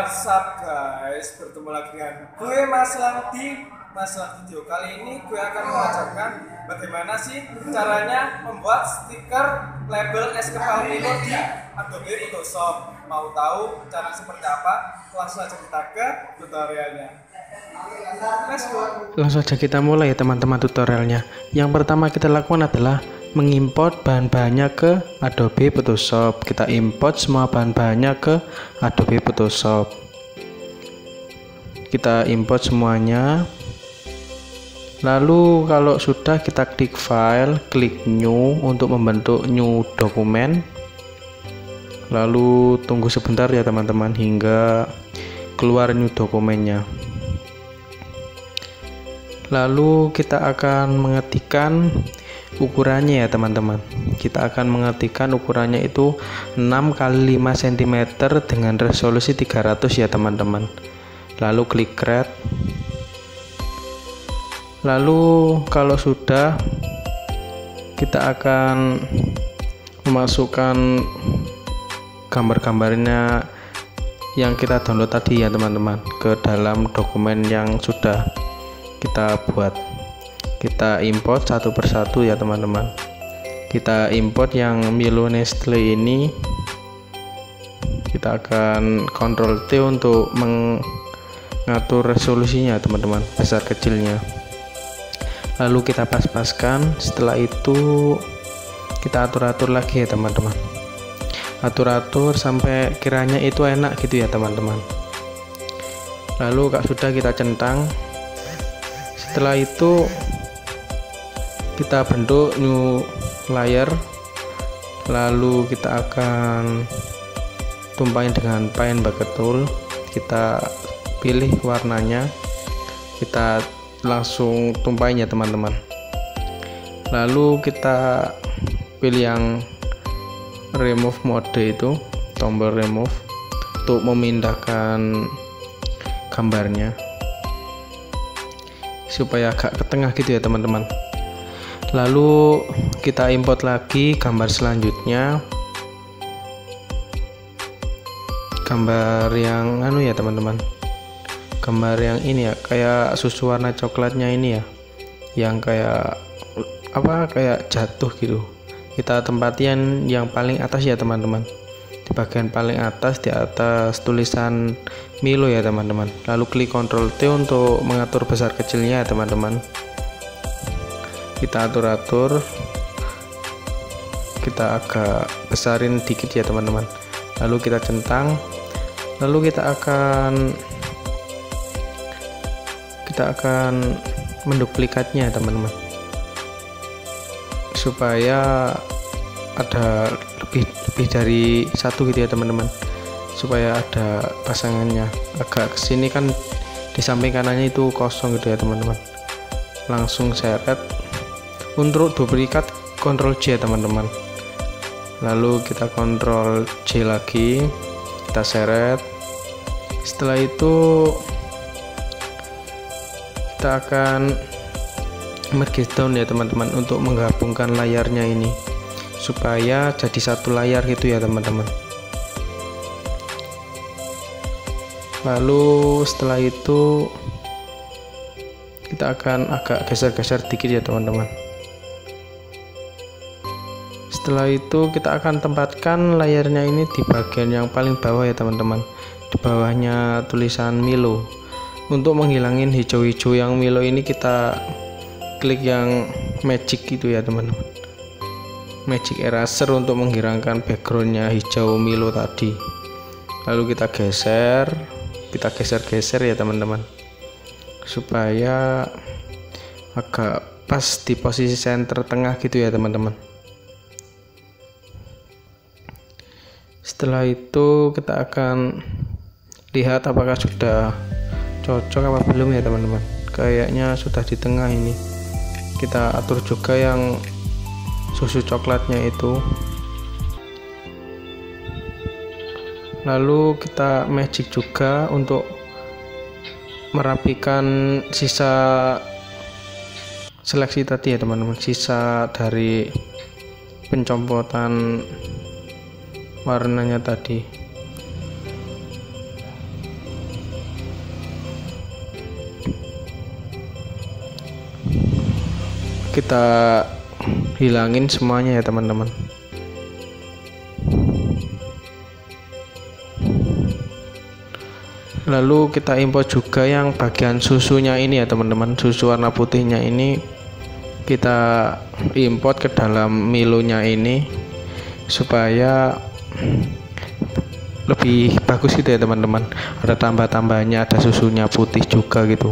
What's up guys, bertemu lagi dengan gue Mas Lang di Mas Lang Video. Kali ini gue akan mengajarkan bagaimana sih caranya membuat stiker label es kepal Milo di Adobe Photoshop. Mau tahu cara seperti apa? Langsung aja kita ke tutorialnya. Let's go. Langsung saja kita mulai ya teman-teman tutorialnya. Yang pertama kita lakukan adalah mengimport bahan-bahannya ke Adobe Photoshop. Kita import semua bahan-bahannya ke Adobe Photoshop. Kita import semuanya. Lalu kalau sudah kita klik file, klik new untuk membentuk new dokumen. Lalu tunggu sebentar ya teman-teman hingga keluar new dokumennya. Lalu kita akan mengetikkan ukurannya ya teman-teman. Kita akan mengetikkan ukurannya itu 6 x 5 cm dengan resolusi 300 ya teman-teman. Lalu klik create. Lalu kalau sudah, kita akan memasukkan gambar-gambarnya yang kita download tadi ya teman-teman ke dalam dokumen yang sudah kita buat. Kita import satu persatu ya teman-teman. Kita import yang Milo Nestle ini. Kita akan Ctrl T untuk mengatur resolusinya teman-teman, besar kecilnya. Lalu kita pas-paskan. Setelah itu kita atur-atur lagi ya teman-teman. Atur-atur sampai kiranya itu enak gitu ya teman-teman. Lalu kalau sudah kita centang. Setelah itu kita bentuk new layer, lalu kita akan tumpahin dengan paint bucket tool. Kita pilih warnanya, kita langsung tumpahin ya teman-teman. Lalu kita pilih yang remove mode, itu tombol remove untuk memindahkan gambarnya supaya agak ke tengah gitu ya teman-teman. Lalu kita import lagi gambar selanjutnya, gambar yang ya teman-teman, gambar yang ini ya, kayak susu warna coklatnya ini ya, yang kayak kayak jatuh gitu. Kita tempatin yang paling atas ya teman-teman, di bagian paling atas, di atas tulisan Milo ya teman-teman. Lalu klik Ctrl T untuk mengatur besar kecilnya ya teman-teman. Kita atur-atur, kita agak besarin dikit ya teman-teman. Lalu kita centang. Lalu kita akan menduplikatnya teman-teman, supaya ada lebih dari satu gitu ya teman-teman, supaya ada pasangannya. Agak kesini kan di samping kanannya itu kosong gitu ya teman-teman. Langsung seret. Untuk duplikat Ctrl J teman-teman. Lalu kita Ctrl J lagi, kita seret. Setelah itu kita akan merge down ya teman-teman untuk menggabungkan layarnya ini supaya jadi satu layar gitu ya teman-teman. Lalu setelah itu kita akan agak geser-geser dikit ya teman-teman. Setelah itu kita akan tempatkan layarnya ini di bagian yang paling bawah ya teman-teman, di bawahnya tulisan Milo. Untuk menghilangin hijau-hijau yang Milo ini, kita klik yang magic gitu ya teman-teman, magic eraser untuk menghilangkan backgroundnya hijau Milo tadi. Lalu kita geser-geser ya teman-teman, supaya agak pas di posisi center tengah gitu ya teman-teman. Setelah itu kita akan lihat apakah sudah cocok apa belum ya teman-teman. Kayaknya sudah di tengah ini. Kita atur juga yang susu coklatnya itu. Lalu kita magic juga untuk merapikan sisa seleksi tadi ya teman-teman, sisa dari pencompotan warnanya tadi. kita hilangin semuanya ya teman-teman. Lalu kita import juga yang bagian susunya ini ya teman-teman. Susu warna putihnya ini kita import ke dalam Milonya ini supaya lebih bagus gitu ya teman-teman. Ada tambah-tambahnya, ada susunya putih juga gitu.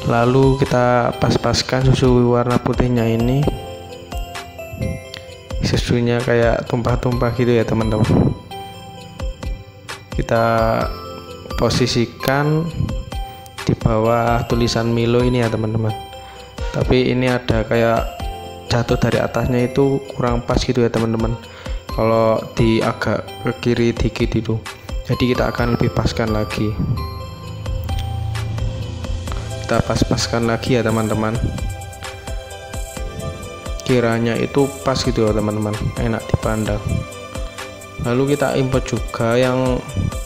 Lalu kita pas-paskan susu warna putihnya ini. Susunya kayak tumpah-tumpah gitu ya teman-teman. Kita posisikan di bawah tulisan Milo ini ya teman-teman. Tapi ini ada kayak jatuh dari atasnya itu kurang pas gitu ya teman-teman. Kalau di agak ke kiri dikit itu, jadi kita akan lebih paskan lagi. Kita pas-paskan lagi ya teman-teman. Kiranya itu pas gitu ya teman-teman, enak dipandang. Lalu kita import juga yang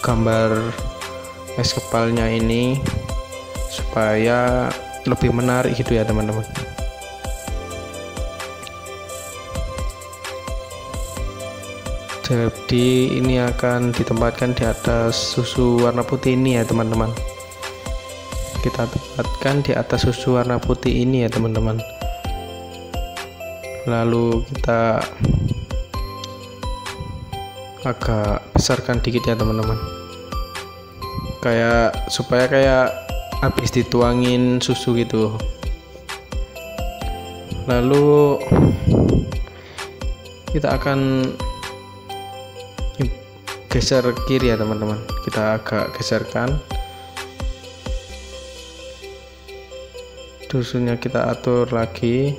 gambar es kepalnya ini supaya lebih menarik gitu ya teman-teman. Jadi ini akan ditempatkan di atas susu warna putih ini ya teman-teman. Kita tempatkan di atas susu warna putih ini ya teman-teman. Lalu kita agak besarkan dikit ya teman-teman, kayak supaya kayak habis dituangin susu gitu. Lalu kita akan geser kiri ya teman-teman. Kita agak geserkan, susunya kita atur lagi.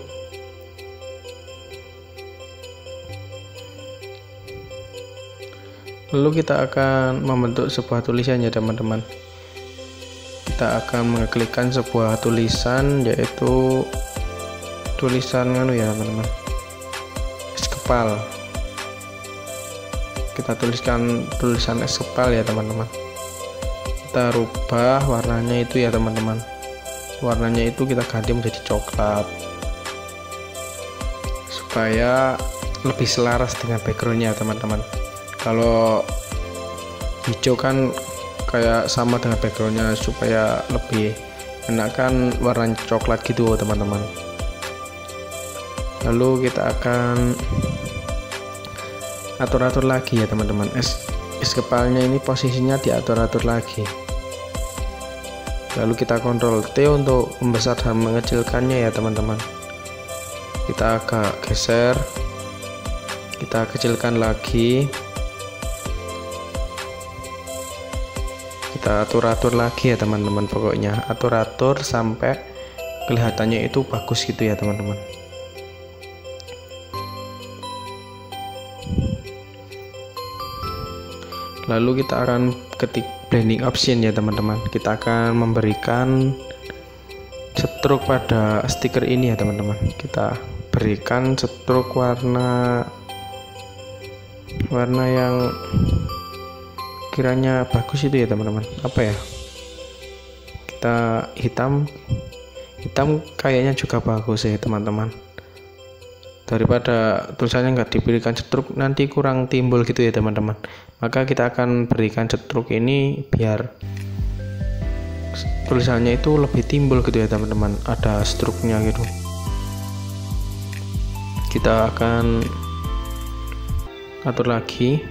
Lalu kita akan membentuk sebuah tulisan ya teman-teman. Kita akan mengklikkan sebuah tulisan, yaitu tulisan ya teman-teman, es kepal. Kita tuliskan tulisan es kepal ya teman-teman. Kita rubah warnanya itu ya teman-teman. Warnanya itu kita ganti menjadi coklat supaya lebih selaras dengan backgroundnya teman-teman. Kalau hijau kan kayak sama dengan backgroundnya, supaya lebih enak kan warna coklat gitu teman-teman. Lalu kita akan atur-atur lagi ya teman-teman. Es kepalnya ini posisinya diatur-atur lagi. Lalu kita Ctrl T untuk membesar dan mengecilkannya ya teman-teman. Kita agak geser, kita kecilkan lagi. Kita atur-atur lagi ya teman-teman. Pokoknya atur-atur sampai kelihatannya itu bagus gitu ya teman-teman. Lalu kita akan ketik blending option ya teman-teman. Kita akan memberikan stroke pada stiker ini ya teman-teman. Kita berikan stroke warna yang kiranya bagus itu ya teman-teman. Apa ya, kita hitam kayaknya juga bagus ya teman-teman. Daripada tulisannya nggak diberikan stroke nanti kurang timbul gitu ya teman-teman, maka kita akan berikan stroke ini biar tulisannya itu lebih timbul gitu ya teman-teman, ada stroke-nya gitu. Kita akan atur lagi,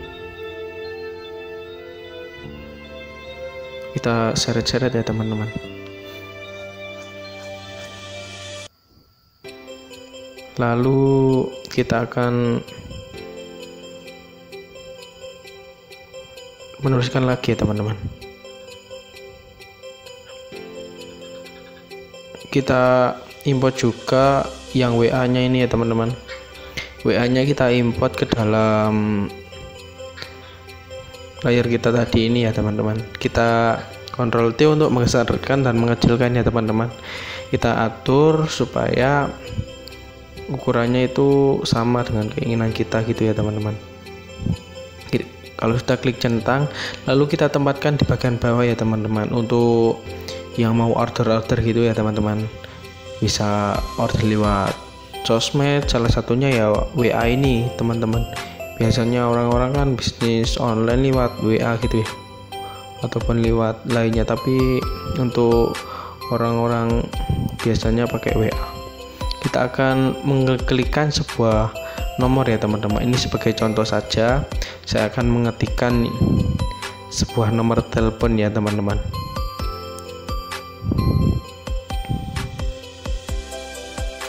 kita seret-seret ya teman-teman. Lalu kita akan menuliskan lagi ya teman-teman. Kita import juga yang WA nya ini ya teman-teman. WA nya kita import ke dalam layar kita tadi ini ya teman-teman. Kita Ctrl T untuk membesarkan dan mengecilkan ya teman-teman. Kita atur supaya ukurannya itu sama dengan keinginan kita gitu ya teman-teman. Kalau sudah klik centang, lalu kita tempatkan di bagian bawah ya teman-teman. Untuk yang mau order gitu ya teman-teman, bisa order lewat sosmed, salah satunya ya WA ini teman-teman. Biasanya orang-orang kan bisnis online lewat WA gitu ya, ataupun lewat lainnya, tapi untuk orang-orang biasanya pakai WA. Kita akan mengklikkan sebuah nomor ya teman-teman. Ini sebagai contoh saja, saya akan mengetikkan sebuah nomor telepon ya teman-teman.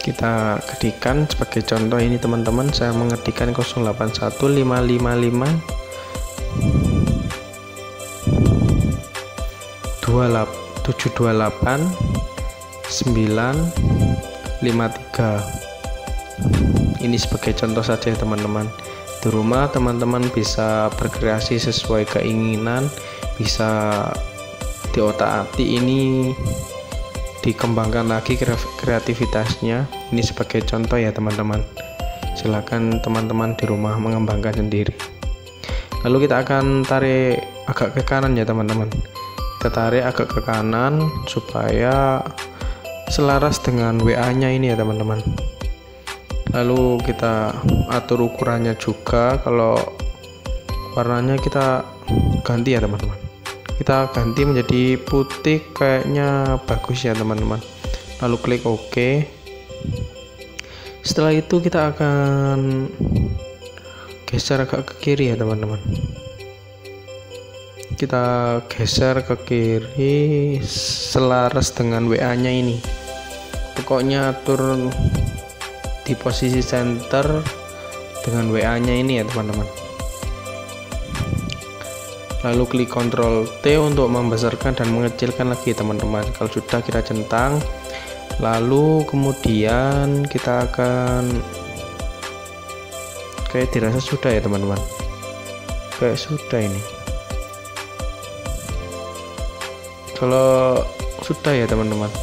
Kita ketikkan sebagai contoh ini teman-teman, saya mengetikkan 081555 728 953. Ini sebagai contoh saja ya teman-teman. Di rumah teman-teman bisa berkreasi sesuai keinginan, bisa diotak-atik ini, dikembangkan lagi kreativitasnya. Ini sebagai contoh ya teman-teman. Silakan teman-teman di rumah mengembangkan sendiri. Lalu kita akan tarik agak ke kanan ya teman-teman. Kita tarik agak ke kanan supaya selaras dengan WA-nya ini ya teman-teman. Lalu kita atur ukurannya juga. Kalau warnanya kita ganti ya teman-teman, kita ganti menjadi putih, kayaknya bagus ya teman-teman. Lalu klik OK. Setelah itu kita akan geser agak ke kiri ya teman-teman. Kita geser ke kiri selaras dengan WA-nya ini. Pokoknya atur di posisi center dengan WA-nya ini ya teman-teman. Lalu klik Ctrl T untuk membesarkan dan mengecilkan lagi teman-teman. Kalau sudah kita centang, lalu kemudian kita akan, kayak dirasa sudah ya teman-teman, kayak sudah ini. Kalau sudah ya teman-teman,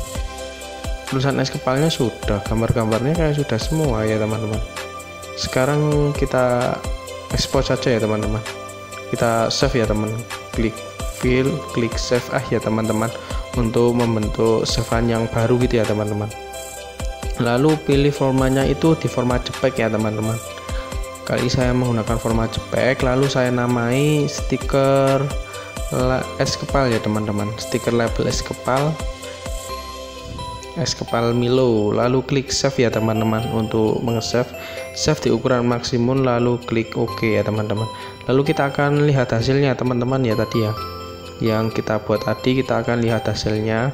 tulisan es kepalnya sudah, gambar-gambarnya kayak sudah semua ya teman-teman. Sekarang kita export saja ya teman-teman. Kita save ya teman, klik file, klik save ya teman-teman, untuk membentuk save yang baru gitu ya teman-teman. Lalu pilih formatnya itu di format JPEG ya teman-teman. Kali saya menggunakan format JPEG, lalu saya namai stiker es kepal ya teman-teman, stiker label es kepal Milo. Lalu klik save ya teman-teman untuk meng-save, save di ukuran maksimum, lalu klik OK ya teman-teman. Lalu kita akan lihat hasilnya teman-teman ya, tadi ya yang kita buat tadi, kita akan lihat hasilnya.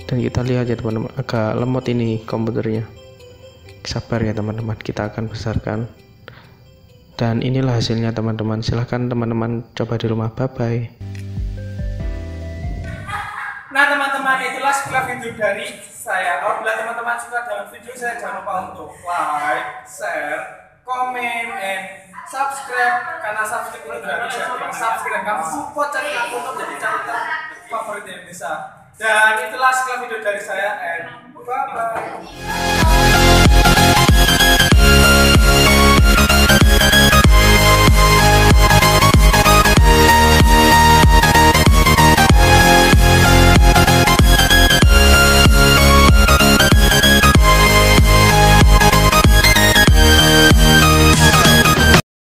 Dan kita lihat ya teman-teman, agak lemot ini komputernya. Sabar ya teman-teman, kita akan besarkan. Dan inilah hasilnya teman-teman. Silahkan teman-teman coba di rumah. Bye bye. Nah teman-teman, itulah sebuah video dari saya. Apabila teman-teman suka dengan video saya, jangan lupa untuk like, share, komen, and subscribe. Karena subscribe itu gratis ya. Subscribe kamu support channel aku untuk jadi channel favorit di Indonesia. Dan itulah sebuah video dari saya, and bye bye.